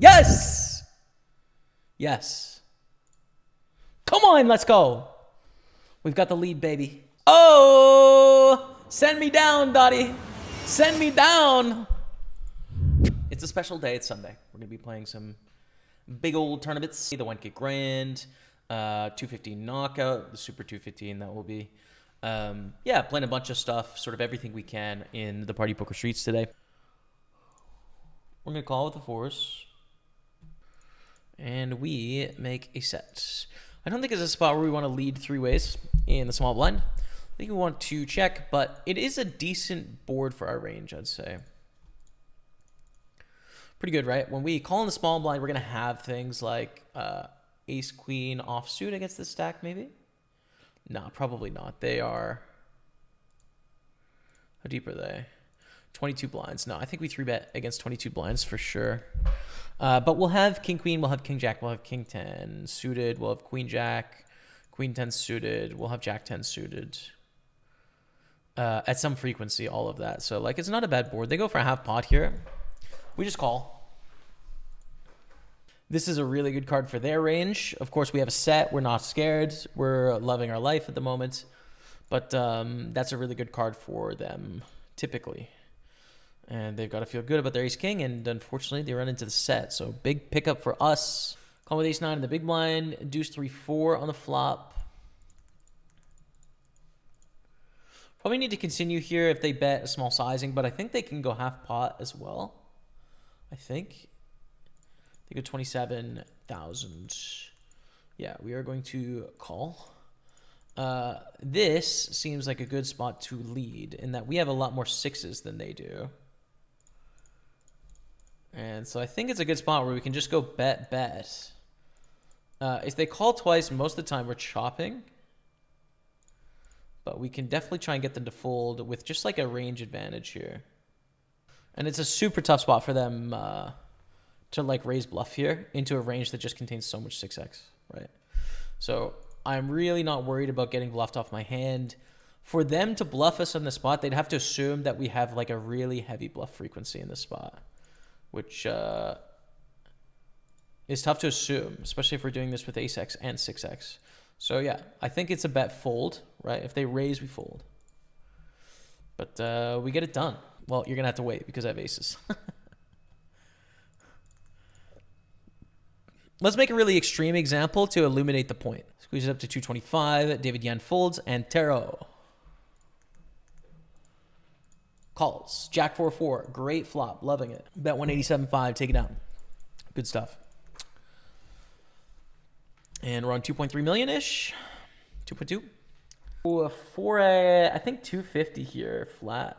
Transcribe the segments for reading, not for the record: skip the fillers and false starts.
Yes! Yes. Come on, let's go. We've got the lead, baby. Oh! Send me down, Dottie. Send me down. It's a special day. It's Sunday. We're going to be playing some big old tournaments. The 1K Grand, 215 Knockout, the Super 215 that will be. Yeah, playing a bunch of stuff, sort of everything we can in the Party Poker streets today. We're going to call with the fours. And we make a set. I don't think it's a spot where we want to lead three ways in the small blind. I think we want to check, but it is a decent board for our range, I'd say. Pretty good, right? When we call in the small blind, we're going to have things like ace, queen, offsuit against the stack, maybe? No, probably not. They are... How deep are they? 22 blinds. No, I think we 3-bet against 22 blinds for sure. But we'll have king, queen, we'll have king, jack, we'll have king 10 suited, we'll have queen, jack, queen 10 suited, we'll have jack 10 suited. At some frequency, all of that. So, like, it's not a bad board. They go for a half pot here. We just call. This is a really good card for their range. Of course, we have a set. We're not scared. We're loving our life at the moment. But that's a really good card for them, typically. And they've got to feel good about their ace-king, and unfortunately, they run into the set. So, big pickup for us. Call with ace-9 in the big blind. Deuce 3-4 on the flop. Probably need to continue here if they bet a small sizing, but I think they can go half pot as well. I think. They go 27,000. Yeah, we are going to call. This seems like a good spot to lead in that we have a lot more sixes than they do. And so I think it's a good spot where we can just go bet. If they call twice, most of the time we're chopping. But we can definitely try and get them to fold with just like a range advantage here. And it's a super tough spot for them to like raise bluff here into a range that just contains so much 6x, right? So I'm really not worried about getting bluffed off my hand. For them to bluff us on the spot, they'd have to assume that we have like a really heavy bluff frequency in this spot, which is tough to assume, especially if we're doing this with ace-x and 6x. So yeah, I think it's a bet fold, right? If they raise, we fold. But we get it done. Well, you're going to have to wait because I have aces. Let's make a really extreme example to illuminate the point. Squeeze it up to 225. David Yan folds and Taro calls. Jack 4-4. Great flop. Loving it. Bet 187.5. Take it down. Good stuff. And we're on 2.3 million-ish. 2.2. For a, I think 250 here. Flat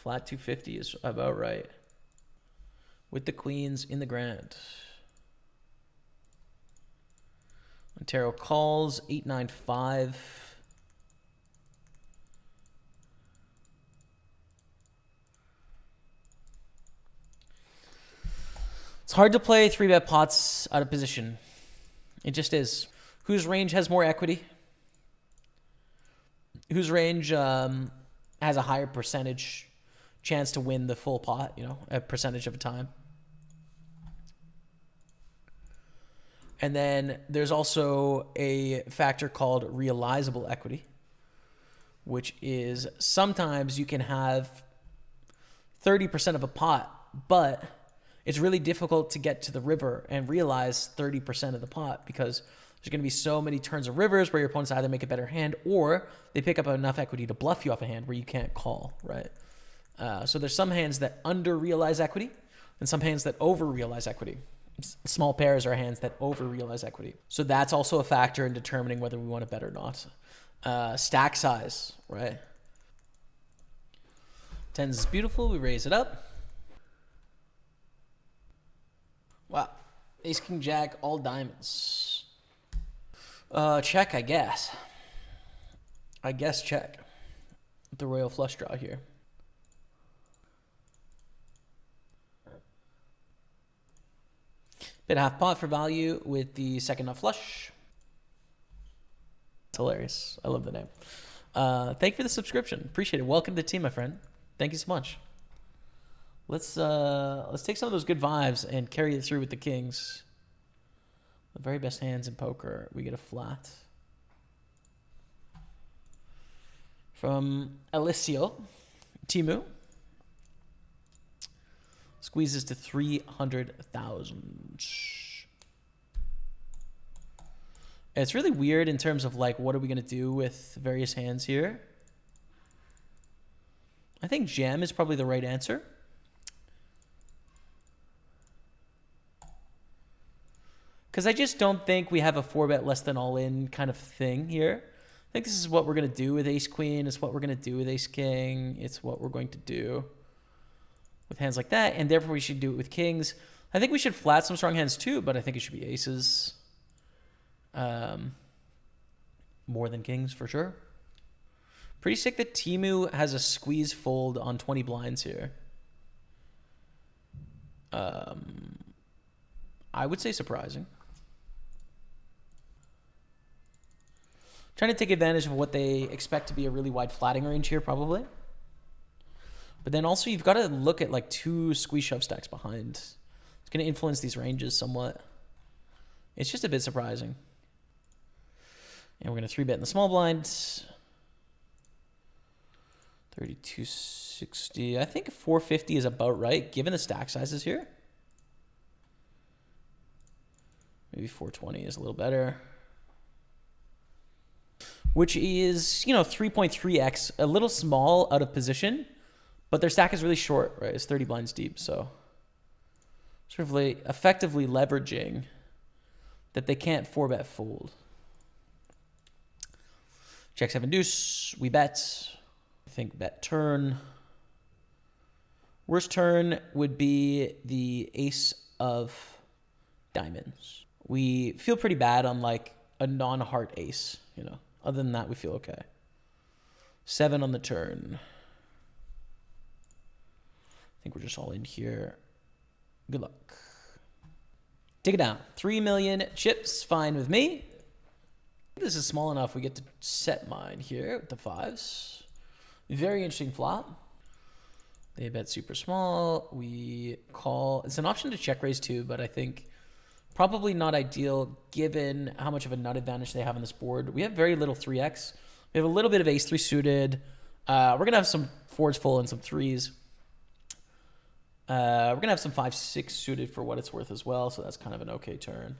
250 is about right. With the queens in the grand. Montero calls 895. It's hard to play 3-bet pots out of position. It just is. Whose range has more equity? Whose range has a higher percentage chance to win the full pot, you know, a percentage of a time? And then there's also a factor called realizable equity, which is sometimes you can have 30% of a pot, but it's really difficult to get to the river and realize 30% of the pot because there's going to be so many turns of rivers where your opponents either make a better hand or they pick up enough equity to bluff you off a hand where you can't call, right? So there's some hands that under-realize equity and some hands that over-realize equity. Small pairs are hands that over-realize equity. So that's also a factor in determining whether we want to bet or not. Stack size, right? Tens is beautiful. We raise it up. Wow. Ace, king, jack, all diamonds. Check, I guess. I guess check. The royal flush draw here. Bit half pot for value with the second nut flush. It's hilarious. I love the name. Thank you for the subscription. Appreciate it. Welcome to the team, my friend. Thank you so much. Let's take some of those good vibes and carry it through with the kings. The very best hands in poker. We get a flat. From Alessio. Timu. Squeezes to 300,000. It's really weird in terms of like, what are we going to do with various hands here? I think jam is probably the right answer. Because I just don't think we have a 4-bet less than all in kind of thing here. I think this is what we're going to do with ace queen. It's what we're going to do with ace king. It's what we're going to do with hands like that. And therefore we should do it with kings. I think we should flat some strong hands too, but I think it should be aces. More than kings for sure. Pretty sick that Timu has a squeeze fold on 20 blinds here. I would say surprising. Trying to take advantage of what they expect to be a really wide flatting range here, probably. But then also you've got to look at like 2 squeeze shove stacks behind. It's going to influence these ranges somewhat. It's just a bit surprising. And we're going to 3-bet in the small blind. 3260. I think 450 is about right, given the stack sizes here. Maybe 420 is a little better. Which is, you know, 3.3x, a little small out of position, but their stack is really short, right? It's 30 blinds deep, so sort of like effectively leveraging that they can't 4-bet fold. Check 7 deuce, we bet. I think bet turn. Worst turn would be the ace of diamonds. We feel pretty bad on like a non-heart ace, you know. Other than that, we feel okay. 7 on the turn. I think we're just all in here. Good luck. Take it down. 3 million chips, fine with me. This is small enough. We get to set mine here with the 5s. Very interesting flop. They bet super small. We call. It's an option to check raise too, but I think probably not ideal given how much of a nut advantage they have on this board. We have very little 3x. We have a little bit of ace 3 suited. We're going to have some 4s full and some 3s. We're going to have some 5-6 suited for what it's worth as well, so that's kind of an okay turn.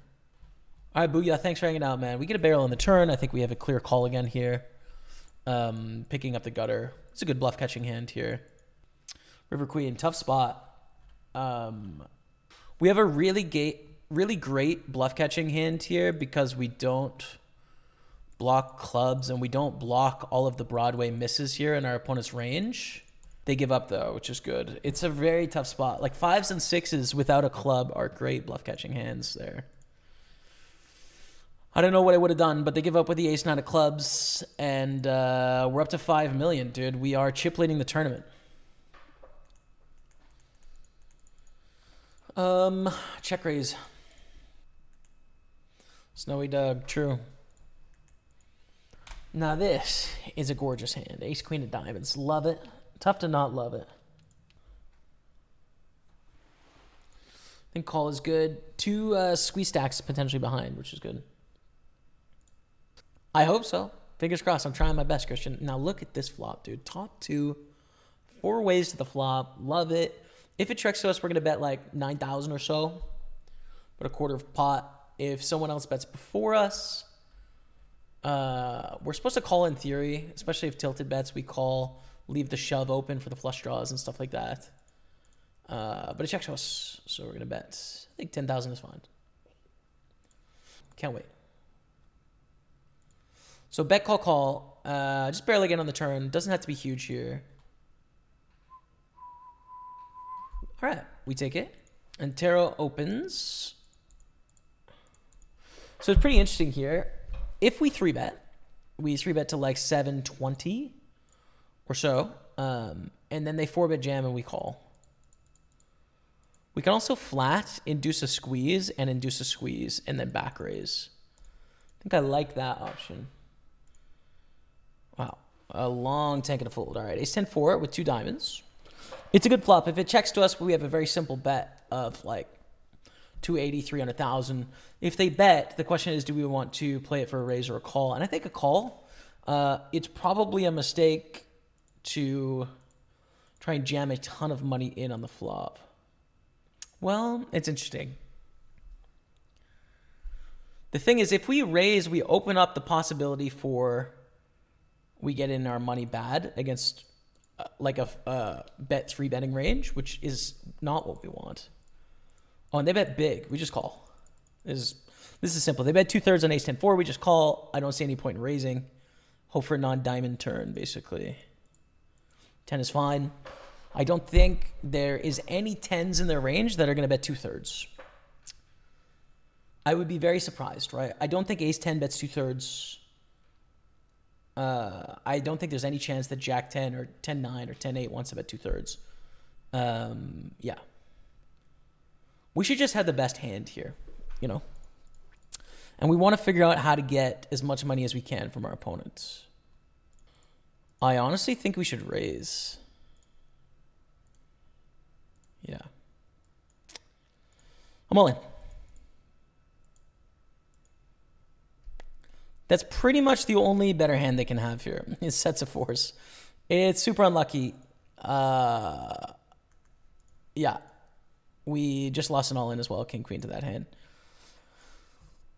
All right, Booyah, thanks for hanging out, man. We get a barrel on the turn. I think we have a clear call again here. Picking up the gutter. It's a good bluff catching hand here. River Queen, tough spot. We have a really great bluff catching hand here because we don't block clubs and we don't block all of the Broadway misses here in our opponent's range. They give up though, which is good. It's a very tough spot. Like 5s and 6s without a club are great bluff catching hands there. I don't know what I would have done, but they give up with the ace 9 of clubs, and we're up to 5 million, dude. We are chip leading the tournament. Check raise. Snowy Doug, true. Now this is a gorgeous hand. Ace Queen of Diamonds, love it. Tough to not love it. I think call is good. 2 squeeze stacks potentially behind, which is good. I hope so. Fingers crossed. I'm trying my best, Christian. Now look at this flop, dude. Top 2, 4 ways to the flop. Love it. If it checks to us, we're going to bet like 9,000 or so. But a quarter of pot. If someone else bets before us, we're supposed to call in theory, especially if tilted bets. We call, leave the shove open for the flush draws and stuff like that. But it checks to us, so we're going to bet. I think 10,000 is fine. Can't wait. So bet, call, call. Just barely get on the turn. Doesn't have to be huge here. All right, we take it. And Tarot opens. So it's pretty interesting here. If we 3-bet, we 3-bet to like 720 or so. And then they 4-bet jam and we call. We can also flat, induce a squeeze, and induce a squeeze, and then back raise. I think I like that option. Wow. A long tank and a fold. All right. Ace 10-4 with 2 diamonds. It's a good flop. If it checks to us, we have a very simple bet of like 280, 300,000. If they bet, the question is, do we want to play it for a raise or a call? And I think a call. It's probably a mistake to try and jam a ton of money in on the flop. Well, it's interesting. The thing is, if we raise, we open up the possibility for we get in our money bad against like a bet 3-betting range, which is not what we want. Oh, and they bet big. We just call. This is simple. They bet 2/3 on ace 10-4. We just call. I don't see any point in raising. Hope for a non-diamond turn, basically. 10 is fine. I don't think there is any 10s in their range that are going to bet 2/3. I would be very surprised, right? I don't think ace 10 bets 2/3. I don't think there's any chance that jack 10 or 10-9 or 10-8 wants to bet 2/3. Yeah. We should just have the best hand here, you know? And we want to figure out how to get as much money as we can from our opponents. I honestly think we should raise. Yeah. I'm all in. That's pretty much the only better hand they can have here is sets of 4s. It's super unlucky. Yeah. We just lost an all-in as well, king-queen to that hand.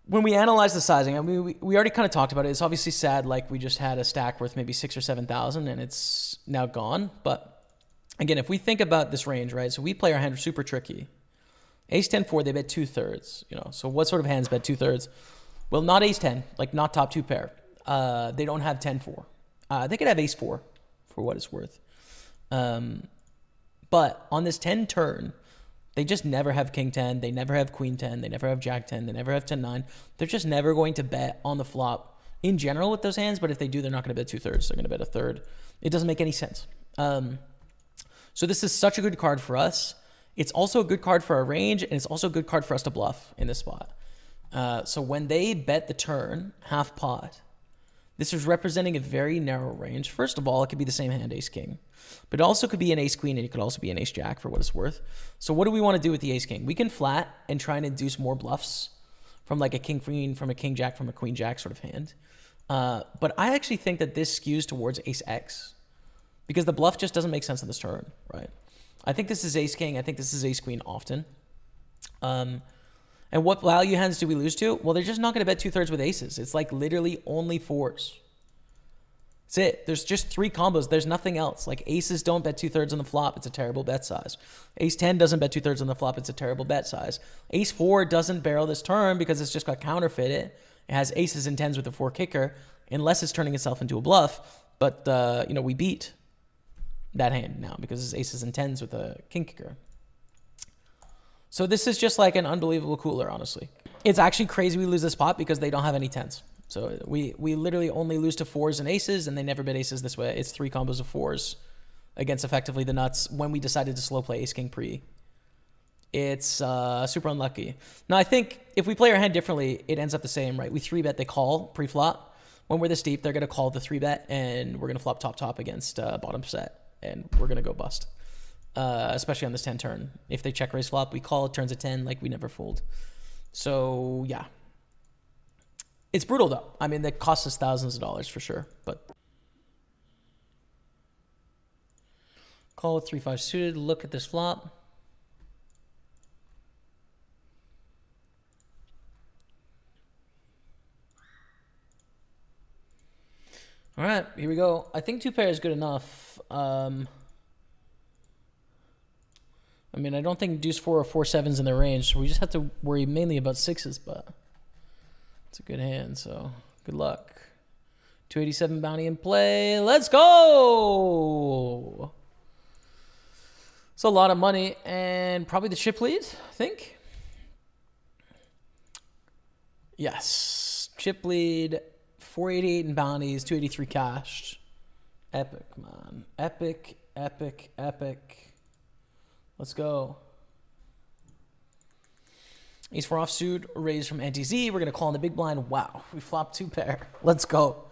When we analyze the sizing, I mean, we already kind of talked about it. It's obviously sad, like we just had a stack worth maybe 6,000 or 7,000, and it's now gone. But again, if we think about this range, right? So we play our hand super tricky. Ace 10-4, they bet 2/3. You know, so what sort of hands bet 2/3? Well, not ace 10, like not top 2 pair. They don't have 10-4. They could have ace 4 for what it's worth. But on this 10 turn, they just never have king 10. They never have queen 10. They never have jack 10. They never have 10-9. They're just never going to bet on the flop in general with those hands. But if they do, they're not going to bet 2/3. They're going to bet 1/3. It doesn't make any sense. So this is such a good card for us. It's also a good card for our range, and it's also a good card for us to bluff in this spot. So when they bet the turn, half pot, this is representing a very narrow range. First of all, it could be the same hand, ace-king. But it also could be an ace-queen, and it could also be an ace-jack for what it's worth. So what do we want to do with the ace-king? We can flat and try and induce more bluffs from like a king-queen, from a king-jack, from a queen-jack sort of hand. But I actually think that this skews towards ace-x because the bluff just doesn't make sense on this turn, right? I think this is ace-king. I think this is ace-queen often. And what value hands do we lose to? Well, they're just not going to bet 2/3 with aces. It's like literally only 4s. That's it. There's just 3 combos. There's nothing else. Like aces don't bet 2/3 on the flop. It's a terrible bet size. Ace 10 doesn't bet 2/3 on the flop. It's a terrible bet size. Ace 4 doesn't barrel this turn because it's just got counterfeited. It has aces and 10s with a 4 kicker, unless it's turning itself into a bluff. But, you know, we beat that hand now because it's aces and 10s with a king kicker. So this is just like an unbelievable cooler, honestly. It's actually crazy we lose this pot because they don't have any 10s. So we literally only lose to 4s and aces, and they never bet aces this way. It's 3 combos of 4s against effectively the nuts when we decided to slow play ace-king pre. It's super unlucky. Now, I think if we play our hand differently, it ends up the same, right? We 3-bet, they call pre-flop. When we're this deep, they're going to call the 3-bet, and we're going to flop top-top against bottom set, and we're going to go bust. Especially on this 10 turn. If they check raise flop, we call, it turns a 10, like we never fold. So, yeah. It's brutal, though. I mean, that costs us thousands of dollars for sure, but. Call 3-5 suited, look at this flop. All right, here we go. I think 2 pair is good enough. I mean, I don't think deuce 4 or 4-7's in the range, so we just have to worry mainly about 6s, but it's a good hand, so good luck. 287 bounty in play. Let's go! It's a lot of money, and probably the chip lead, I think. Yes. Chip lead, 488 in bounties, 283 cash. Epic, man. Epic, epic, epic. Let's go. Ace 4 offsuit, raise from anti-Z. We're going to call in the big blind. Wow, we flopped 2 pair. Let's go.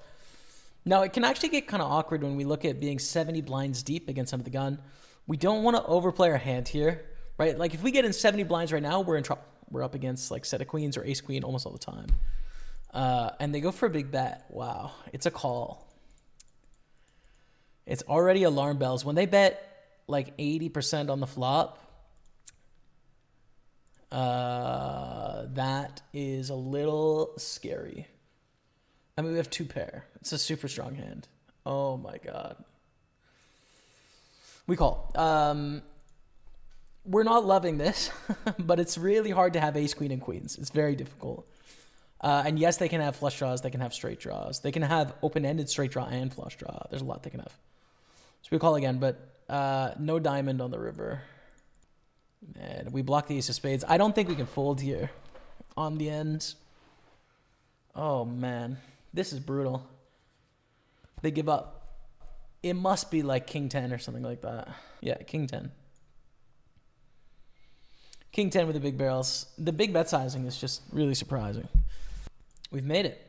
Now, it can actually get kind of awkward when we look at being 70 blinds deep against under the gun. We don't want to overplay our hand here, right? Like if we get in 70 blinds right now, we're in trouble. We're up against like set of queens or ace queen almost all the time. And they go for a big bet. Wow, it's a call. It's already alarm bells. When they bet like 80% on the flop, that is a little scary. I mean, we have 2 pair. It's a super strong hand. Oh my God. We call. We're not loving this, but it's really hard to have ace, queen, and queens. It's very difficult. And yes, they can have flush draws. They can have straight draws. They can have open-ended straight draw and flush draw. There's a lot they can have. So we call again, but no diamond on the river. And we block the ace of spades. I don't think we can fold here on the end. Oh, man. This is brutal. They give up. It must be like king 10 or something like that. Yeah, king 10. King 10 with the big barrels. The big bet sizing is just really surprising. We've made it.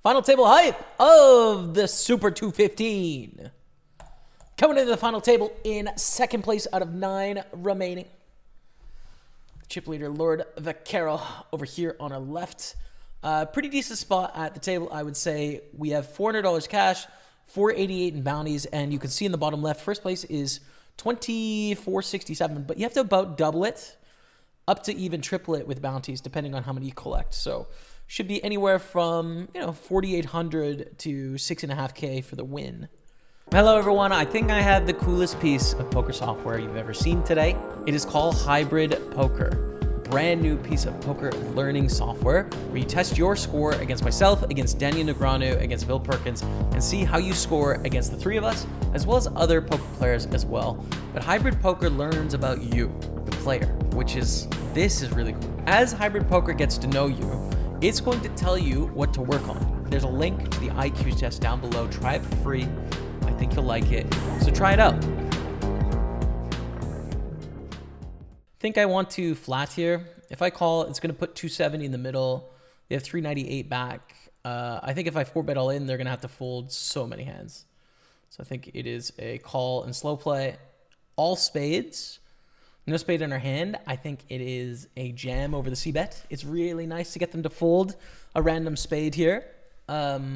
Final table hype of the Super 215. Coming into the final table in second place out of 9 remaining. Chip leader Lord Vaquero over here on our left. Pretty decent spot at the table, I would say. We have $400 cash, $488 in bounties, and you can see in the bottom left, first place is $24.67, but you have to about double it, up to even triple it with bounties, depending on how many you collect. So should be anywhere from, you know, $4,800 to $6.5K for the win. Hello everyone, I think I have the coolest piece of poker software you've ever seen today. It is called Hybrid Poker, a brand new piece of poker learning software where you test your score against myself, against Daniel Negreanu, against Bill Perkins, and see how you score against the 3 of us, as well as other poker players as well. But Hybrid Poker learns about you, the player, this is really cool. As Hybrid Poker gets to know you, it's going to tell you what to work on. There's a link to the IQ test down below. Try it for free. I think you'll like it. So try it out. Think I want to flat here. If I call, it's going to put 270 in the middle. They have 398 back. I think if I 4-bet all in, they're going to have to fold so many hands. So I think it is a call and slow play. All spades. No spade in our hand. I think it is a jam over the c-bet. It's really nice to get them to fold a random spade here. Yeah.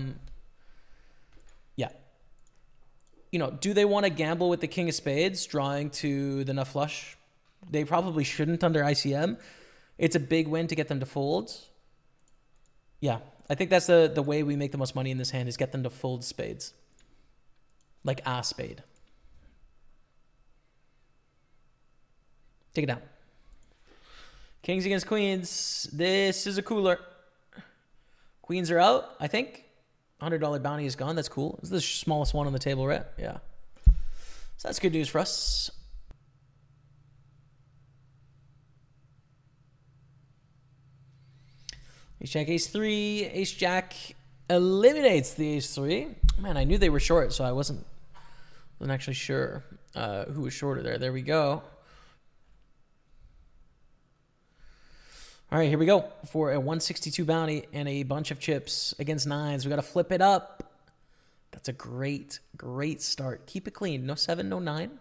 You know, do they want to gamble with the king of spades, drawing to the nut flush? They probably shouldn't under ICM. It's a big win to get them to fold. Yeah, I think that's the way we make the most money in this hand, is get them to fold spades. Like a spade. Take it down. Kings against queens. This is a cooler. Queens are out, I think. $100 bounty is gone. That's cool. It's the smallest one on the table, right? Yeah. So that's good news for us. Ace Jack, Ace 3. Ace Jack eliminates the Ace 3. Man, I knew they were short, so I wasn't actually sure who was shorter there. There we go. All right, here we go for a 162 bounty and a bunch of chips against 9s. We got to flip it up. That's a great, great start. Keep it clean. No 7, no 9.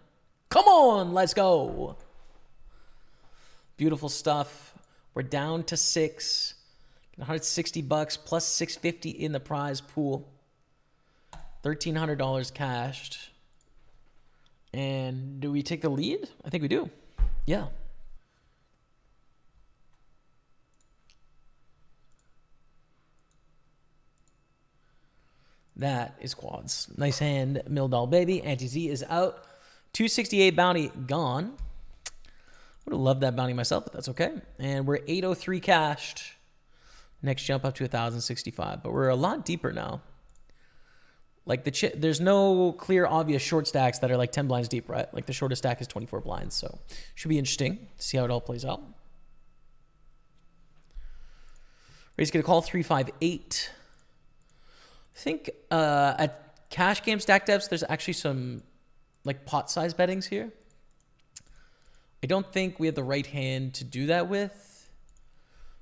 Come on, let's go. Beautiful stuff. We're down to 6. $160 plus 650 in the prize pool. $1,300 cashed. And do we take the lead? I think we do. Yeah. That is quads. Nice hand, Mildal baby. Anti-Z is out. 268 bounty gone. Would have loved that bounty myself, but that's okay. And we're 803 cashed. Next jump up to 1,065. But we're a lot deeper now. Like there's no clear, obvious short stacks that are like 10 blinds deep, right? Like the shortest stack is 24 blinds. So should be interesting to see how it all plays out. Raise going to call 358. I think at cash game stack depths, there's actually some like pot size bettings here. I don't think we have the right hand to do that with,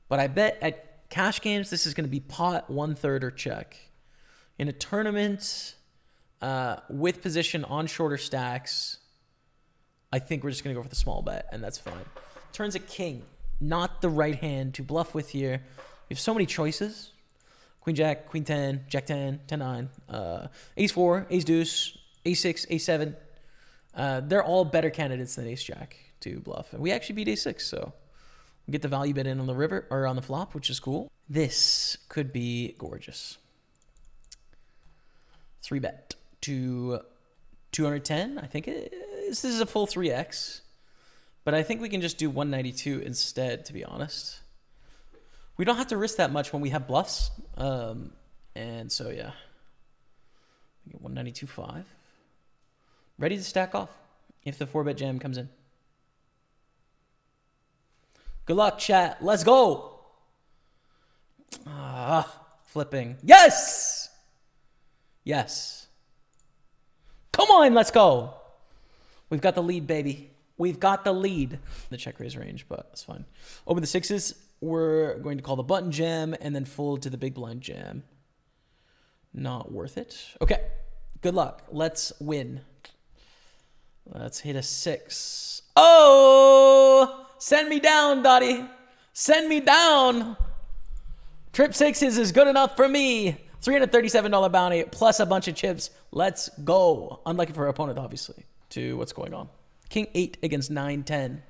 but I bet at cash games, this is going to be pot 1/3 or check. In a tournament with position on shorter stacks, I think we're just going to go for the small bet, and that's fine. Turns a king, not the right hand to bluff with here. We have so many choices. Queen Jack, Queen 10, Jack 10, 10 9, Ace 4, Ace Deuce, Ace 6, Ace 7. They're all better candidates than Ace Jack to bluff. And we actually beat Ace 6, so we get the value bet in on the river or on the flop, which is cool. This could be gorgeous. 3-bet to 210. I think this is a full 3x, but I think we can just do 192 instead, to be honest. We don't have to risk that much when we have bluffs. And so, yeah. 192.5. Ready to stack off if the 4-bet jam comes in. Good luck, chat. Let's go. Flipping. Yes! Yes. Come on, let's go. We've got the lead, baby. We've got the lead. The check raise range, but it's fine. Open the 6s. We're going to call the button jam and then fold to the big blind jam. Not worth it. Okay. Good luck. Let's win. Let's hit a 6. Oh! Send me down, Dottie. Send me down. Trip 6s is good enough for me. $337 bounty plus a bunch of chips. Let's go. Unlucky for our opponent, obviously, to what's going on. King 8 against 9, 10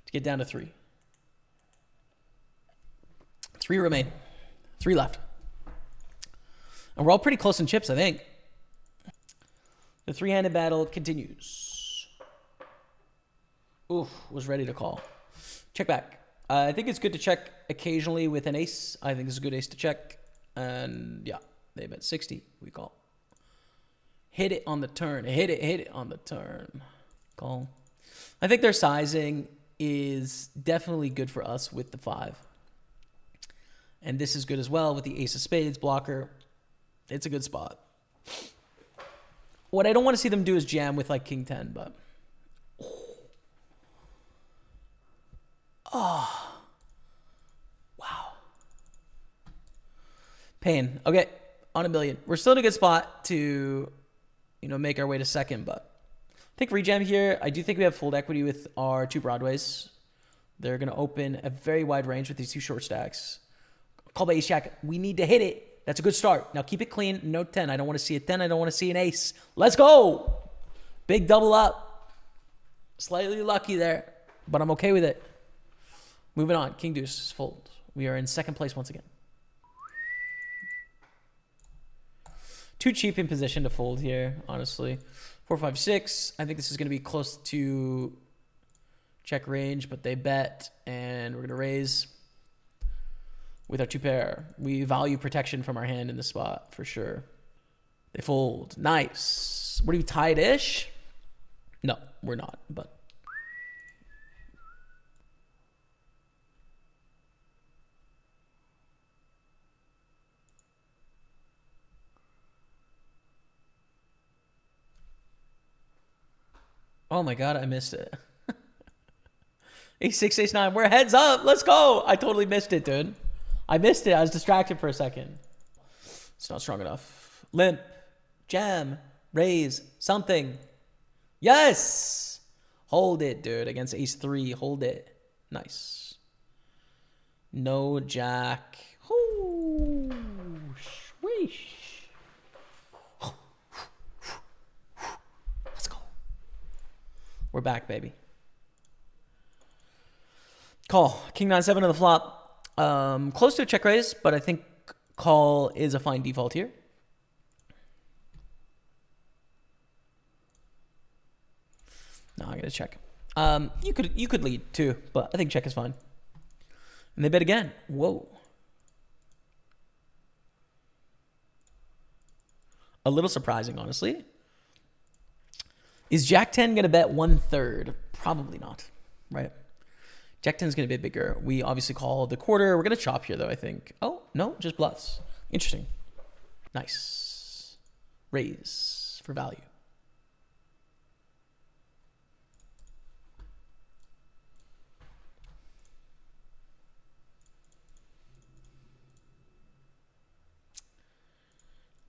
to get down to 3. 3 remain. 3 left. And we're all pretty close in chips, I think. The 3-handed battle continues. Oof, was ready to call. Check back. I think it's good to check occasionally with an ace. I think it's a good ace to check. And yeah, they bet 60. We call. Hit it on the turn. Hit it on the turn. Call. I think their sizing is definitely good for us with the 5. And this is good as well with the ace of spades blocker. It's a good spot. What I don't want to see them do is jam with like king 10, but. Oh. Wow. Pain. Okay. On a million. We're still in a good spot to, make our way to second, but I think rejam here. I do think we have fold equity with our 2 broadways. They're going to open a very wide range with these 2 short stacks. Call by ace jack. We need to hit it. That's a good start. Now keep it clean. No 10. I don't want to see a 10. I don't want to see an ace. Let's go. Big double up. Slightly lucky there, but I'm okay with it. Moving on. King deuce fold. We are in second place once again. Too cheap in position to fold here, honestly. 4, 5, 6. I think this is going to be close to check range, but they bet, and we're going to raise. With our 2 pair, we value protection from our hand in the spot for sure. They fold. Nice. What are you, tied-ish? No, we're not, but. Oh my God, I missed it. Ace 6, ace 9. We're heads up. Let's go. I totally missed it, dude. I missed it. I was distracted for a second. It's not strong enough. Limp. Jam. Raise. Something. Yes. Hold it, dude. Against ace 3. Hold it. Nice. No jack. Ooh. Swish. Let's go. We're back, baby. Call. King 9-7 on the flop. Close to a check raise, but I think call is a fine default here. No, I'm gonna check. You could lead too, but I think check is fine. And they bet again. Whoa. A little surprising, honestly. Is Jack 10 gonna bet 1/3? Probably not, right? Jack 10 is going to be bigger. We obviously call the quarter. We're going to chop here, though, I think. Oh, no, just bluffs. Interesting. Nice. Raise for value.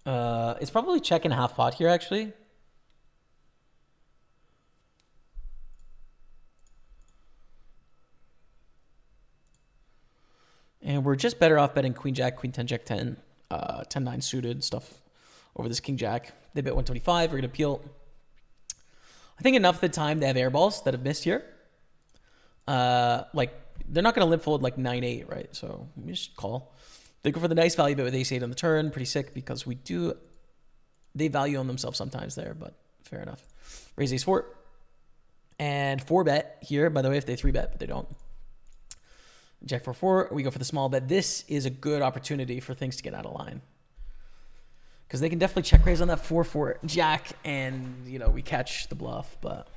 It's probably checking half pot here, actually. And we're just better off betting queen jack, queen 10, jack 10, 10-9 suited stuff over this king jack. They bet 125. We're going to peel. I think enough of the time they have air balls that have missed here. Like, they're not going to limp fold like 9-8, right? So we just call. They go for the nice value bet with ace-8 on the turn. Pretty sick because they value on themselves sometimes there, but fair enough. Raise ace-4. And 4-bet here, by the way, if they 3-bet, but they don't. Jack 4-4, we go for the small bet. This is a good opportunity for things to get out of line. Because they can definitely check raise on that 4-4 jack, and, you know, we catch the bluff, but...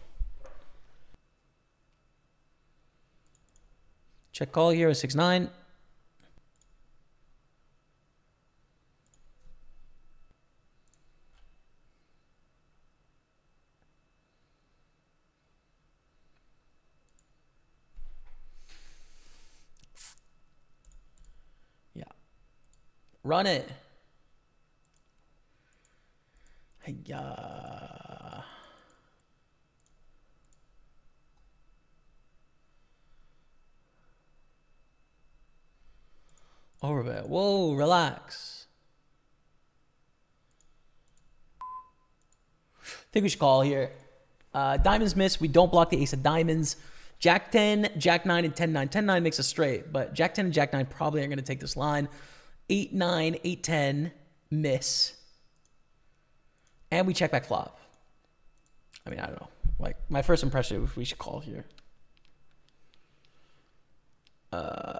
Check call here with 6-9. Yeah. Run it. Hiya. Overbet. Whoa, relax. I think we should call here. Diamonds miss. We don't block the ace of diamonds. Jack 10, Jack 9, and 10-9. 10-9 makes us straight, but Jack 10 and Jack 9 probably aren't going to take this line. 8-9, 8-10, miss. And we check back flop. I mean, I don't know. Like, my first impression is we should call here.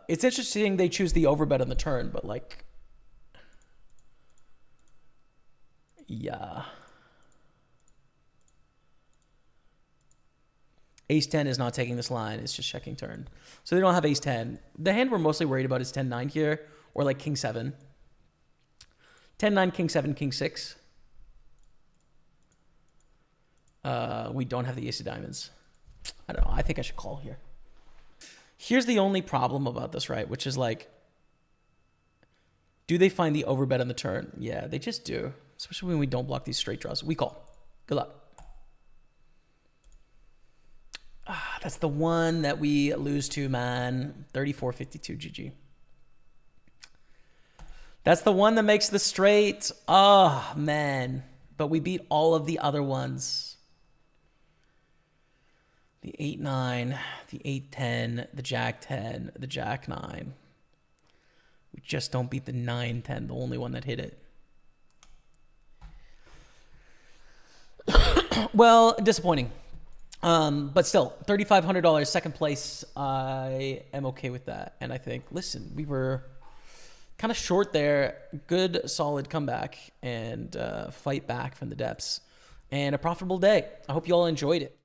It's interesting they choose the overbet on the turn, but like, yeah. Ace-10 is not taking this line. It's just checking turn. So they don't have ace-10. The hand we're mostly worried about is 10-9 here, or like king-7. 10-9, king-7, king-6. We don't have the ace of diamonds. I don't know. I think I should call here. Here's the only problem about this, right? Which is like, do they find the overbet on the turn? Yeah, they just do. Especially when we don't block these straight draws. We call. Good luck. That's the one that we lose to, man. 34-52 GG. That's the one that makes the straight. Oh, man. But we beat all of the other ones. The 8-9, the 8-10, the Jack-10, the Jack-9. We just don't beat the 9-10, the only one that hit it. Well, disappointing. But still, $3,500, second place. I am okay with that. And I think, listen, we were kind of short there. Good, solid comeback and fight back from the depths. And a profitable day. I hope you all enjoyed it.